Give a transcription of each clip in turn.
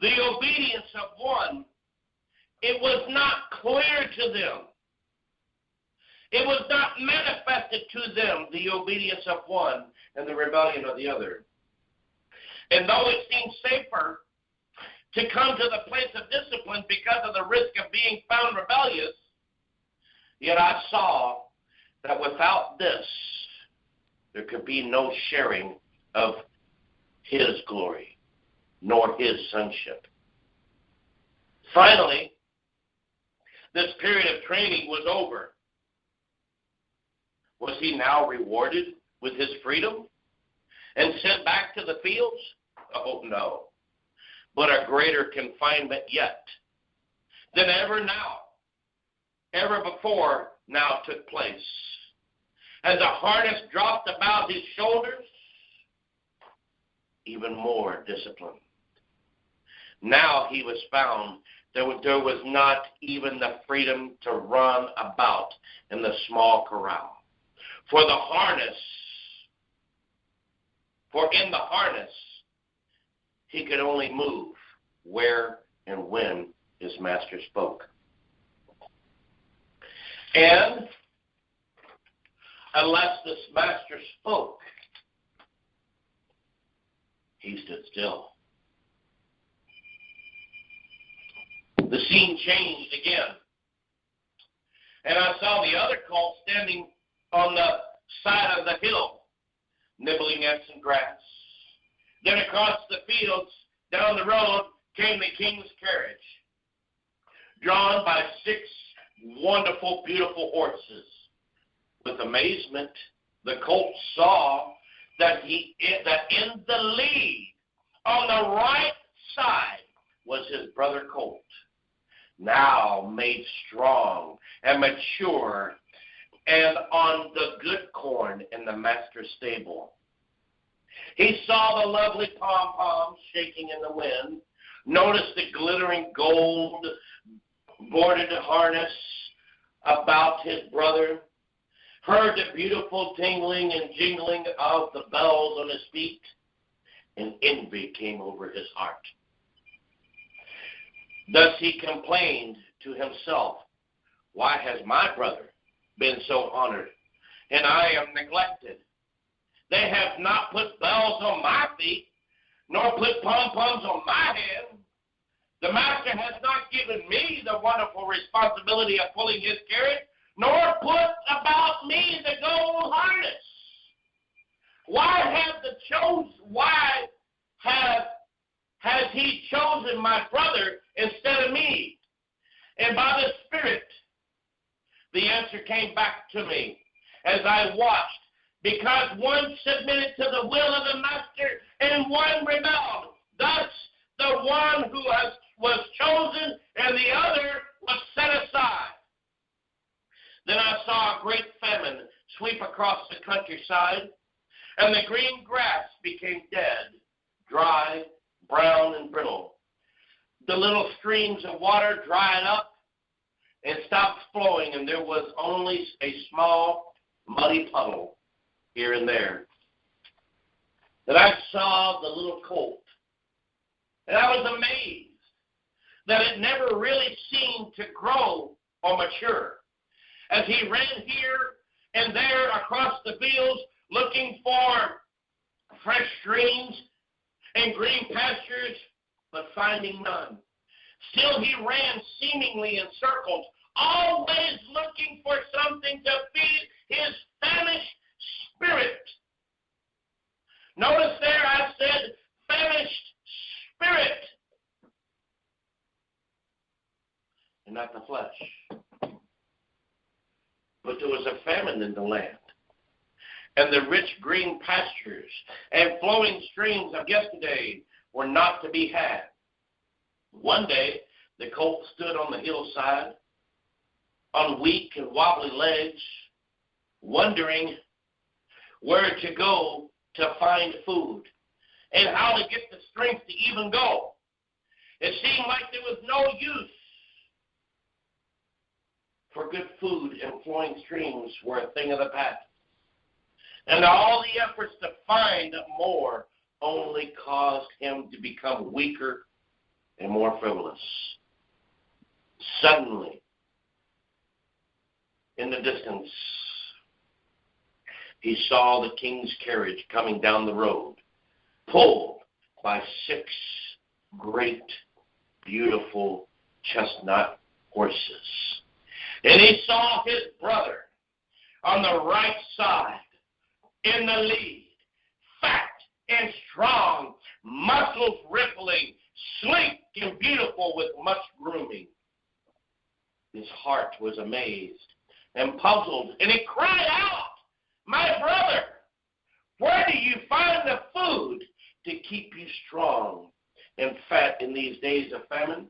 the obedience of one, it was not clear to them. It was not manifested to them, the obedience of one and the rebellion of the other. And though it seemed safer to come to the place of discipline because of the risk of being found rebellious, yet I saw that without this, there could be no sharing of his glory, nor his sonship. Finally, this period of training was over. Was he now rewarded with his freedom and sent back to the fields? Oh, no. But a greater confinement yet than ever before now took place. As a harness dropped about his shoulders, even more discipline. Now he was found there was not even the freedom to run about in the small corral. For in the harness, he could only move where and when his master spoke. And unless this master spoke, he stood still. The scene changed again. And I saw the other colt standing on the side of the hill, nibbling at some grass. Then across the fields, down the road, came the king's carriage, drawn by 6 wonderful, beautiful horses. With amazement, the colt saw that in the lead, on the right side, was his brother colt, now made strong and mature, and on the good corn in the master's stable. He saw the lovely pom-poms shaking in the wind, noticed the glittering gold bordered harness about his brother, heard the beautiful tingling and jingling of the bells on his feet, and envy came over his heart. Thus he complained to himself, "Why has my brother been so honored, and I am neglected? They have not put bells on my feet, nor put pom-poms on my head. The master has not given me the wonderful responsibility of pulling his carriage, nor put about me the gold harness. Why has he chosen my brother instead of me?" And by the Spirit, the answer came back to me as I watched, because one submitted to the will of the master and one rebelled. Thus, the one who was chosen and the other was set aside. Then I saw a great famine sweep across the countryside, and the green grass became dead, dry, brown, and brittle. The little streams of water dried up and stopped flowing, and there was only a small, muddy puddle here and there. Then I saw the little colt, and I was amazed that it never really seemed to grow or mature. As he ran here and there across the fields looking for fresh streams and green pastures, but finding none. Still he ran seemingly in circles, always looking for something to feed his famished spirit. Notice there I said famished spirit, and not the flesh. But there was a famine in the land, and the rich green pastures and flowing streams of yesterday were not to be had. One day, the colt stood on the hillside, on weak and wobbly legs, wondering where to go to find food and how to get the strength to even go. It seemed like there was no use, for good food and flowing streams were a thing of the past. And all the efforts to find more only caused him to become weaker and more frivolous. Suddenly, in the distance, he saw the king's carriage coming down the road, pulled by 6 great, beautiful chestnut horses. And he saw his brother on the right side, in the lead, fat and strong, muscles rippling, sleek and beautiful with much grooming. His heart was amazed and puzzled, and he cried out, "My brother, where do you find the food to keep you strong and fat in these days of famine?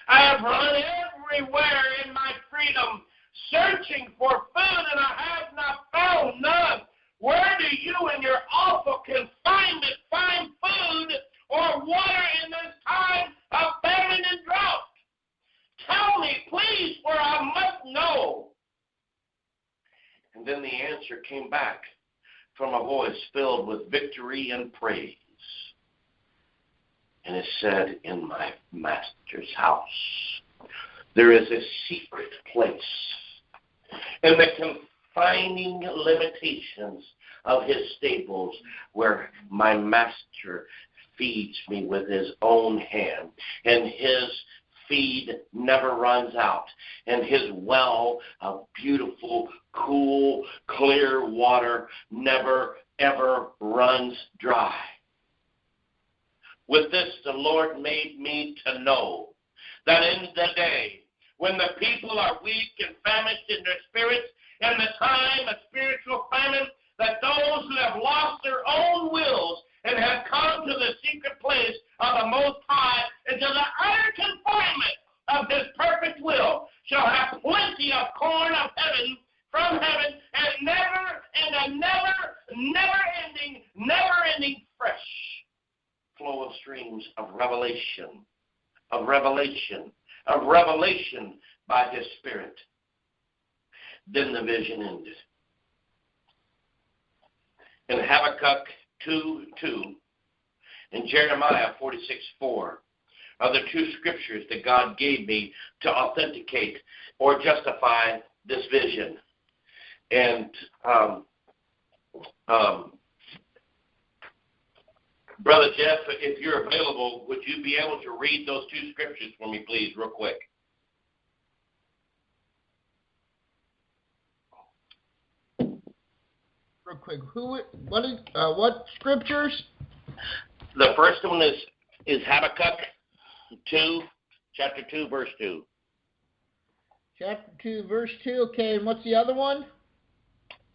I have run everywhere in my freedom, searching for food, and I have not found none. Where do you in your awful confinement find food or water in this time of famine and drought? Tell me, please, for I must know." And then the answer came back from a voice filled with victory and praise. And it said, "In my master's house there is a secret place in the confining limitations of his stables where my master feeds me with his own hand, and his feed never runs out, and his well of beautiful, cool, clear water never, ever runs dry." With this, the Lord made me to know that in the day when the people are weak and famished in their spirits, in the time of spiritual famine, that those who have lost their own wills and have come to the secret place of the Most High, into the utter confinement of His perfect will, shall have plenty of corn of heaven from heaven, and never ending fresh flow of streams of revelation by His Spirit. Then the vision ended. In Habakkuk 2:2 and Jeremiah 46:4 are the two scriptures that God gave me to authenticate or justify this vision. And Brother Jeff, if you're available, would you be able to read those two scriptures for me, please, real quick? Real quick, what scriptures? The first one is Habakkuk 2, chapter 2, verse 2. Chapter 2, verse 2, okay, and what's the other one?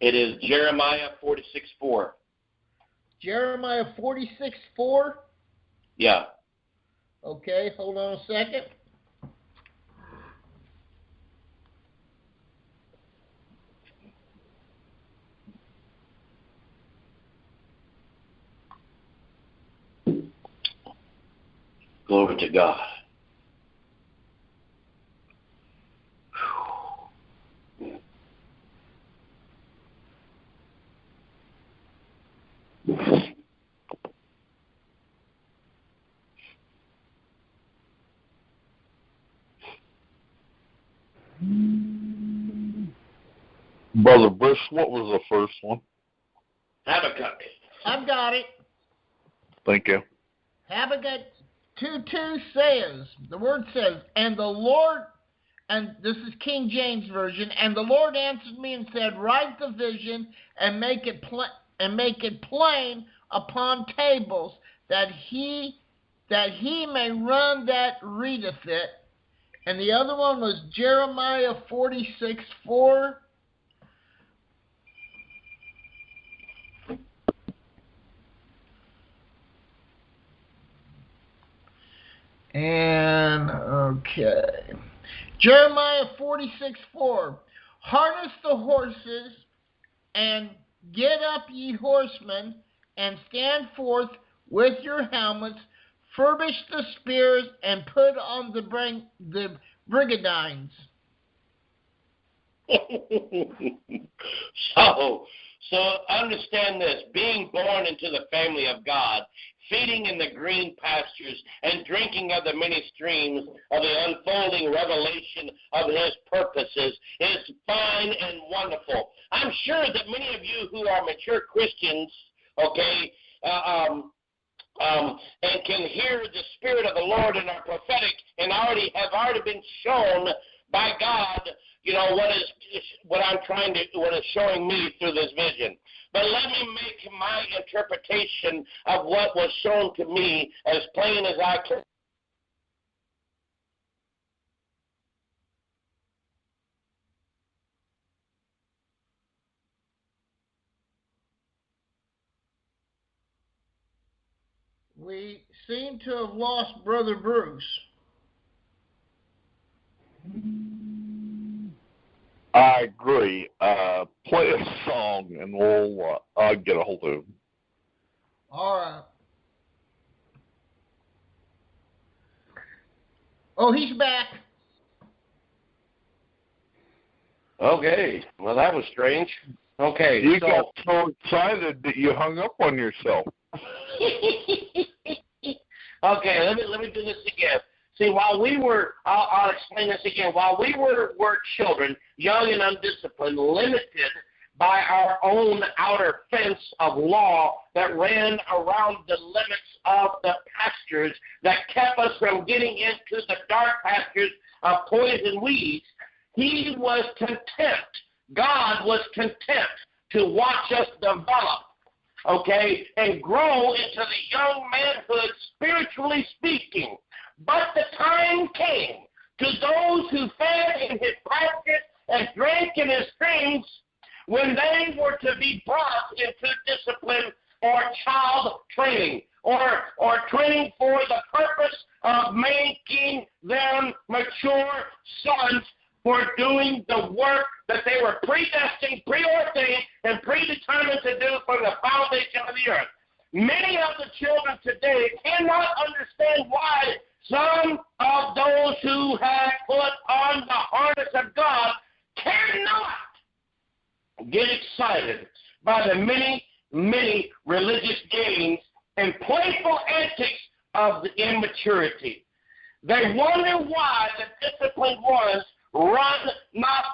It is Jeremiah 46:4. Jeremiah 46:4? Yeah. Okay, hold on a second. Glory to God. Brother Bush, what was the first one? Habakkuk. I've got it. Thank you. Habakkuk 2:2 says, the word says, "And the Lord," and this is King James Version, "and the Lord answered me and said, Write the vision and make it plain upon tables, that he may run that readeth it." And the other one was Jeremiah 46:4. And, okay. Jeremiah 46:4. "Harness the horses, and get up, ye horsemen, and stand forth with your helmets, furbish the spears, and put on the brigandines." So understand this. Being born into the family of God, feeding in the green pastures, and drinking of the many streams of the unfolding revelation of his purposes is fine and wonderful. I'm sure that many of you who are mature Christians, okay, and can hear the Spirit of the Lord and are prophetic and have already been shown by God, what is showing me through this vision. But let me make my interpretation of what was shown to me as plain as I can. We seem to have lost Brother Bruce. I agree. Play a song and I'll get a hold of him. All right. Oh, he's back. Okay. Well, that was strange. Okay. You got so excited that you hung up on yourself. Okay, let me do this again. See, I'll explain this again. While we were children, young and undisciplined, limited by our own outer fence of law that ran around the limits of the pastures that kept us from getting into the dark pastures of poison weeds, he was content. God was content to watch us develop, okay, and grow into the young manhood, spiritually speaking. But the time came to those who fed in his pastures and drank in his streams when they were to be brought into discipline or child training or training for the purpose of making them mature sons for doing the work that they were predestined, preordained, and predetermined to do from the foundation of the earth. Many of the children today cannot understand why some of those who have put on the harness of God cannot get excited by the many, many religious games and playful antics of the immaturity. They wonder why the disciplined ones run not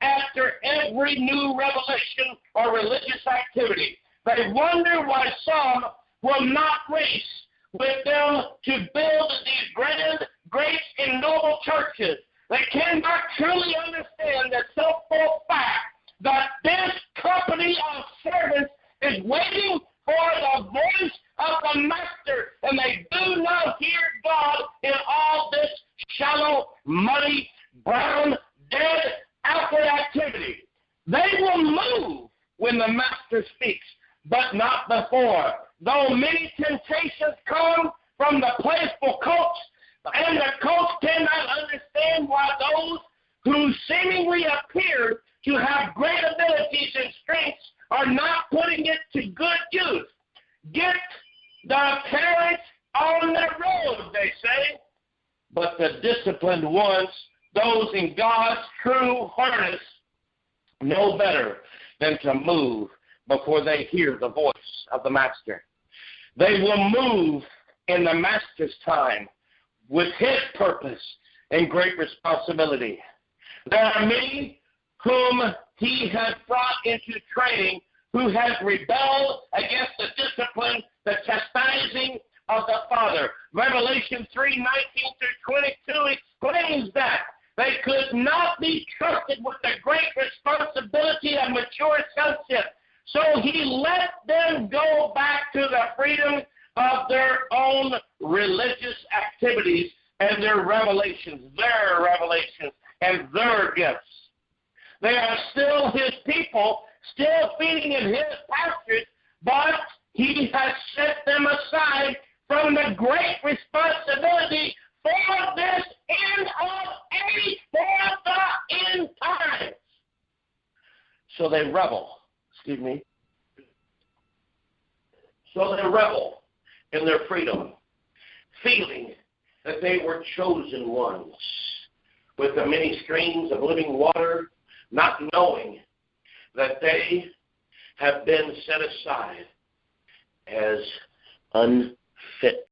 after every new revelation or religious activity. They wonder why some will not race with them to build these grand, great, and noble churches. They cannot truly understand the simple fact that this company of servants is waiting for the voice of the Master, and they do not hear God in all this shallow, muddy, brown, dead, outward activity. They will move when the Master speaks, but not before. Though many temptations come from the playful coach, and the coach cannot understand why those who seemingly appear to have great abilities and strengths are not putting it to good use. Get the parents on the road, they say. But the disciplined ones, those in God's true harness, know better than to move before they hear the voice of the Master. They will move in the Master's time with his purpose and great responsibility. There are many whom he has brought into training who has rebelled against the discipline, the chastising of the Father. Revelation 3:19 through 22 explains that they could not be trusted with the great responsibility of mature sonship. So he let them go back to the freedom of their own religious activities and their revelations and their gifts. They are still his people, still feeding in his pastures, but he has set them aside from the great responsibility for this end of age, for the end times. So they revel. So they revel in their freedom, feeling that they were chosen ones with the many streams of living water, not knowing that they have been set aside as unfit